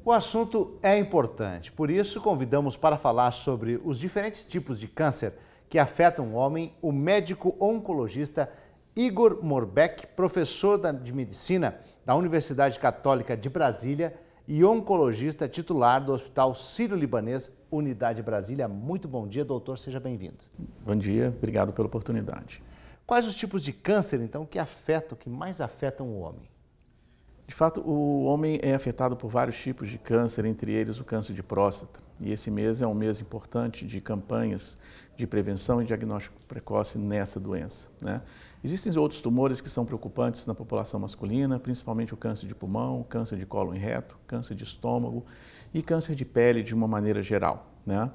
O assunto é importante, por isso convidamos para falar sobre os diferentes tipos de câncer que afetam o homem o médico oncologista Igor Morbeck, professor de medicina da Universidade Católica de Brasília e oncologista titular do Hospital Sírio-Libanês, Unidade Brasília. Muito bom dia, doutor, seja bem-vindo. Bom dia, obrigado pela oportunidade. Quais os tipos de câncer, então, que mais afetam o homem? De fato, o homem é afetado por vários tipos de câncer, entre eles o câncer de próstata. E esse mês é um mês importante de campanhas de prevenção e diagnóstico precoce nessa doença, né? Existem outros tumores que são preocupantes na população masculina, principalmente o câncer de pulmão, câncer de cólon e reto, câncer de estômago e câncer de pele de uma maneira geral, né?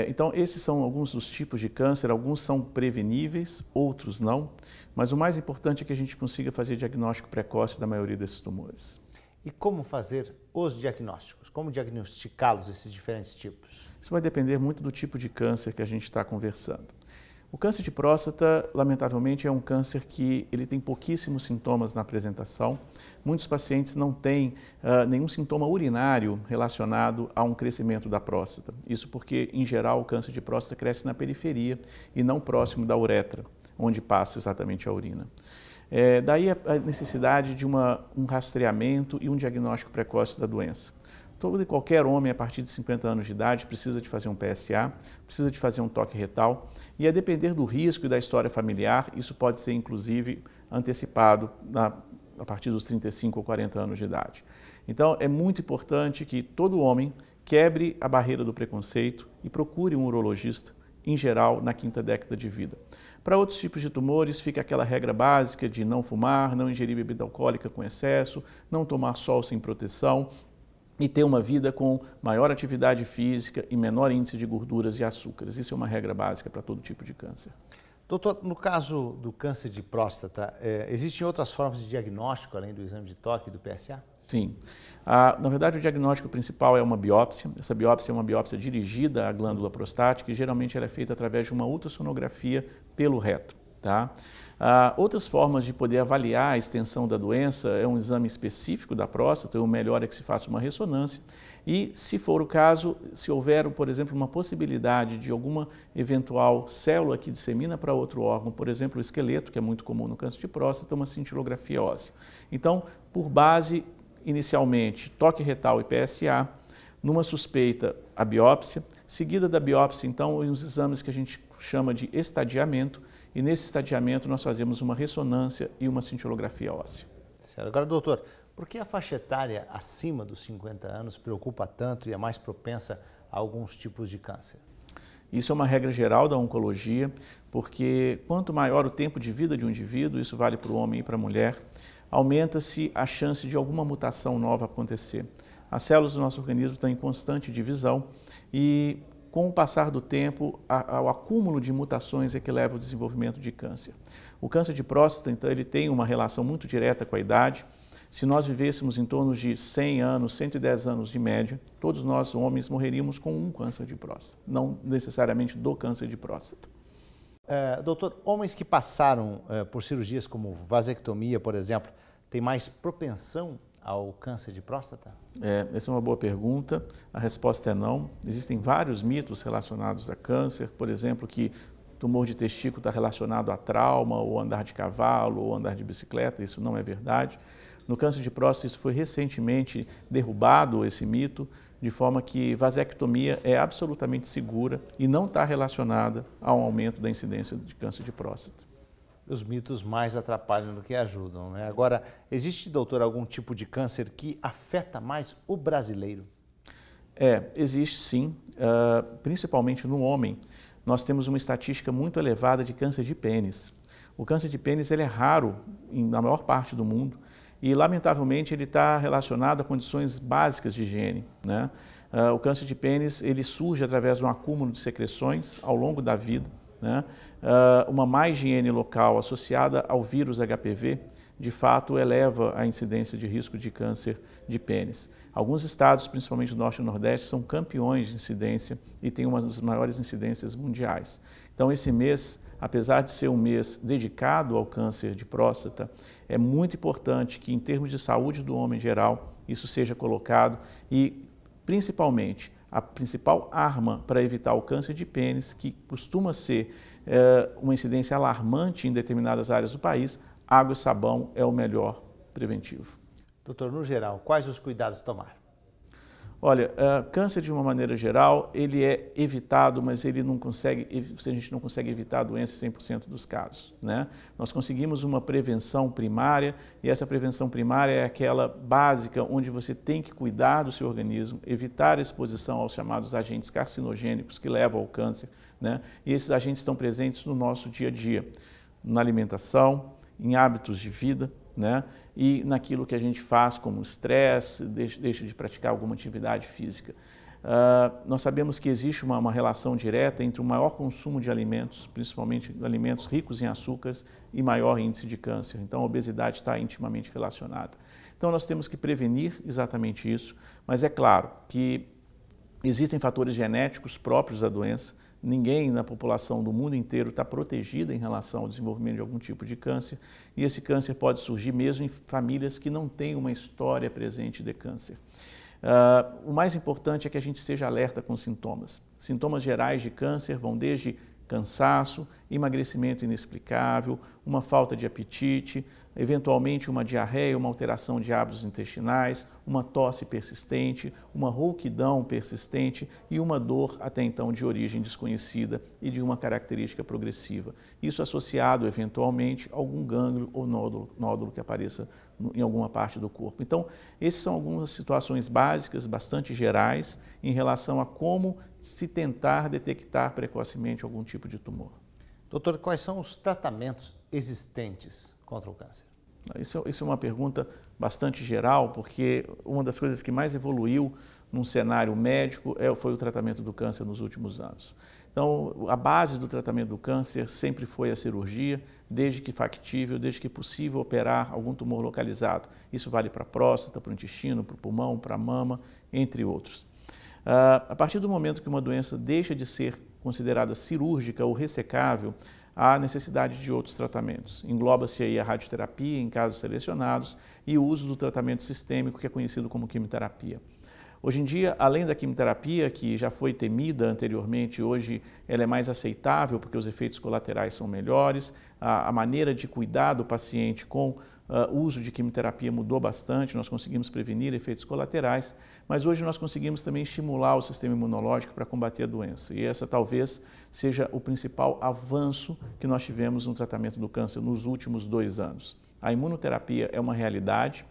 Então, esses são alguns dos tipos de câncer, alguns são preveníveis, outros não, mas o mais importante é que a gente consiga fazer diagnóstico precoce da maioria desses tumores. E como fazer os diagnósticos? Como diagnosticá-los, esses diferentes tipos? Isso vai depender muito do tipo de câncer que a gente está conversando. O câncer de próstata, lamentavelmente, é um câncer que ele tem pouquíssimos sintomas na apresentação. Muitos pacientes não têm nenhum sintoma urinário relacionado a um crescimento da próstata. Isso porque, em geral, o câncer de próstata cresce na periferia e não próximo da uretra, onde passa exatamente a urina. Daí a necessidade de um rastreamento e um diagnóstico precoce da doença. Todo e qualquer homem a partir de 50 anos de idade precisa de fazer um PSA, precisa de fazer um toque retal e a depender do risco e da história familiar, isso pode ser inclusive antecipado a partir dos 35 ou 40 anos de idade. Então é muito importante que todo homem quebre a barreira do preconceito e procure um urologista, em geral, na quinta década de vida. Para outros tipos de tumores, fica aquela regra básica de não fumar, não ingerir bebida alcoólica com excesso, não tomar sol sem proteção e ter uma vida com maior atividade física e menor índice de gorduras e açúcares. Isso é uma regra básica para todo tipo de câncer. Doutor, no caso do câncer de próstata, existem outras formas de diagnóstico além do exame de toque e do PSA? Sim. Na verdade, o diagnóstico principal é uma biópsia. Essa biópsia é uma biópsia dirigida à glândula prostática e geralmente ela é feita através de uma ultrassonografia pelo reto, tá? Outras formas de poder avaliar a extensão da doença é um exame específico da próstata, o melhor é que se faça uma ressonância e, se for o caso, se houver, por exemplo, uma possibilidade de alguma eventual célula que dissemina para outro órgão, por exemplo, o esqueleto, que é muito comum no câncer de próstata, uma cintilografia óssea. Então, por base, inicialmente, toque retal e PSA, numa suspeita, a biópsia, seguida da biópsia, então, os exames que a gente chama de estadiamento, e nesse estadiamento nós fazemos uma ressonância e uma cintilografia óssea. Certo. Agora, doutor, por que a faixa etária acima dos 50 anos preocupa tanto e é mais propensa a alguns tipos de câncer? Isso é uma regra geral da oncologia, porque quanto maior o tempo de vida de um indivíduo, isso vale para o homem e para a mulher, aumenta-se a chance de alguma mutação nova acontecer. As células do nosso organismo estão em constante divisão e, com o passar do tempo, o acúmulo de mutações é que leva ao desenvolvimento de câncer. O câncer de próstata, então, ele tem uma relação muito direta com a idade. Se nós vivêssemos em torno de 100 anos, 110 anos de média, todos nós, homens, morreríamos com um câncer de próstata, não necessariamente do câncer de próstata. Doutor, homens que passaram por cirurgias como vasectomia, por exemplo, têm mais propensão ao câncer de próstata? Essa é uma boa pergunta. A resposta é não. Existem vários mitos relacionados a câncer, por exemplo, que tumor de testículo está relacionado a trauma, ou andar de cavalo, ou andar de bicicleta. Isso não é verdade. No câncer de próstata, isso foi recentemente derrubado, esse mito, de forma que vasectomia é absolutamente segura e não está relacionada ao aumento da incidência de câncer de próstata. Os mitos mais atrapalham do que ajudam, né? Agora, existe, doutor, algum tipo de câncer que afeta mais o brasileiro? Existe sim, principalmente no homem. Nós temos uma estatística muito elevada de câncer de pênis. O câncer de pênis ele é raro na maior parte do mundo e, lamentavelmente, ele está relacionado a condições básicas de higiene, né? O câncer de pênis ele surge através de um acúmulo de secreções ao longo da vida, né? Uma má higiene local associada ao vírus HPV, de fato, eleva a incidência de risco de câncer de pênis. Alguns estados, principalmente o Norte e o Nordeste, são campeões de incidência e têm uma das maiores incidências mundiais. Então, esse mês, apesar de ser um mês dedicado ao câncer de próstata, é muito importante que, em termos de saúde do homem em geral, isso seja colocado e, principalmente, a principal arma para evitar o câncer de pênis, que costuma ser uma incidência alarmante em determinadas áreas do país, água e sabão é o melhor preventivo. Doutor, no geral, quais os cuidados tomar? Olha, câncer de uma maneira geral, ele é evitado, mas ele não consegue, a gente não consegue evitar a doença em 100% dos casos, né? Nós conseguimos uma prevenção primária e essa prevenção primária é aquela básica onde você tem que cuidar do seu organismo, evitar a exposição aos chamados agentes carcinogênicos que levam ao câncer, né? E esses agentes estão presentes no nosso dia a dia, na alimentação, em hábitos de vida, né? E naquilo que a gente faz como estresse, deixa de praticar alguma atividade física. Nós sabemos que existe uma relação direta entre o maior consumo de alimentos, principalmente alimentos ricos em açúcares, e maior índice de câncer. Então a obesidade está intimamente relacionada. Então nós temos que prevenir exatamente isso, mas é claro que existem fatores genéticos próprios da doença. Ninguém na população do mundo inteiro está protegida em relação ao desenvolvimento de algum tipo de câncer e esse câncer pode surgir mesmo em famílias que não têm uma história presente de câncer. O mais importante é que a gente esteja alerta com sintomas. Sintomas gerais de câncer vão desde cansaço, emagrecimento inexplicável, uma falta de apetite, eventualmente uma diarreia, uma alteração de hábitos intestinais, uma tosse persistente, uma rouquidão persistente e uma dor até então de origem desconhecida e de uma característica progressiva. Isso associado eventualmente a algum gânglio ou nódulo que apareça em alguma parte do corpo. Então, essas são algumas situações básicas, bastante gerais, em relação a como se tentar detectar precocemente algum tipo de tumor. Doutor, quais são os tratamentos existentes contra o câncer? Isso é uma pergunta bastante geral, porque uma das coisas que mais evoluiu num cenário médico foi o tratamento do câncer nos últimos anos. Então, a base do tratamento do câncer sempre foi a cirurgia, desde que factível, desde que possível operar algum tumor localizado. Isso vale para a próstata, para o intestino, para o pulmão, para a mama, entre outros. A partir do momento que uma doença deixa de ser considerada cirúrgica ou ressecável, há necessidade de outros tratamentos. Engloba-se aí a radioterapia em casos selecionados e o uso do tratamento sistêmico que é conhecido como quimioterapia. Hoje em dia, além da quimioterapia, que já foi temida anteriormente, hoje ela é mais aceitável porque os efeitos colaterais são melhores, a maneira de cuidar do paciente com o uso de quimioterapia mudou bastante, nós conseguimos prevenir efeitos colaterais, mas hoje nós conseguimos também estimular o sistema imunológico para combater a doença. E essa talvez seja o principal avanço que nós tivemos no tratamento do câncer nos últimos 2 anos. A imunoterapia é uma realidade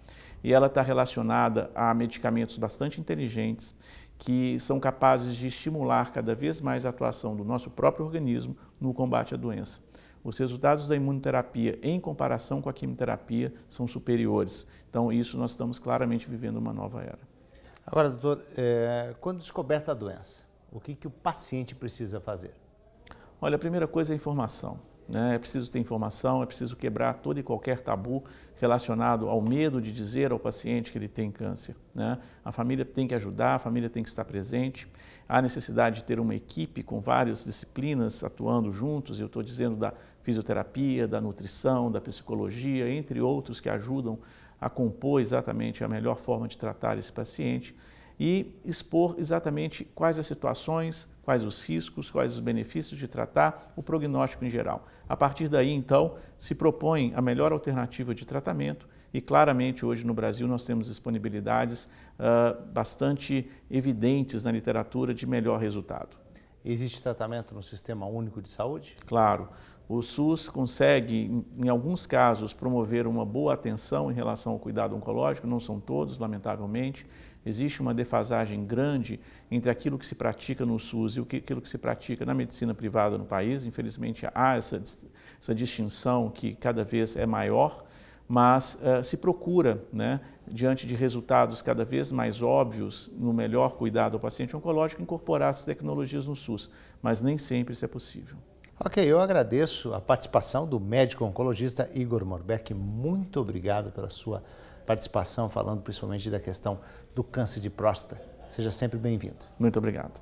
e ela está relacionada a medicamentos bastante inteligentes que são capazes de estimular cada vez mais a atuação do nosso próprio organismo no combate à doença. Os resultados da imunoterapia em comparação com a quimioterapia são superiores. Então, isso nós estamos claramente vivendo uma nova era. Agora, doutor, quando descoberta a doença, o que o paciente precisa fazer? Olha, a primeira coisa é a informação, né? É preciso ter informação, é preciso quebrar todo e qualquer tabu relacionado ao medo de dizer ao paciente que ele tem câncer, né? A família tem que ajudar, a família tem que estar presente. Há necessidade de ter uma equipe com várias disciplinas atuando juntos, eu estou dizendo da fisioterapia, da nutrição, da psicologia, entre outros que ajudam a compor exatamente a melhor forma de tratar esse paciente e expor exatamente quais as situações, quais os riscos, quais os benefícios de tratar, o prognóstico em geral. A partir daí, então, se propõe a melhor alternativa de tratamento e claramente hoje no Brasil nós temos disponibilidades bastante evidentes na literatura de melhor resultado. Existe tratamento no Sistema Único de Saúde? Claro. O SUS consegue, em alguns casos, promover uma boa atenção em relação ao cuidado oncológico, não são todos, lamentavelmente. Existe uma defasagem grande entre aquilo que se pratica no SUS e aquilo que se pratica na medicina privada no país. Infelizmente, há essa distinção que cada vez é maior, mas se procura, né, diante de resultados cada vez mais óbvios, no melhor cuidado ao paciente oncológico, incorporar essas tecnologias no SUS, mas nem sempre isso é possível. Ok, eu agradeço a participação do médico oncologista Igor Morbeck. Muito obrigado pela sua participação, falando principalmente da questão do câncer de próstata. Seja sempre bem-vindo. Muito obrigado.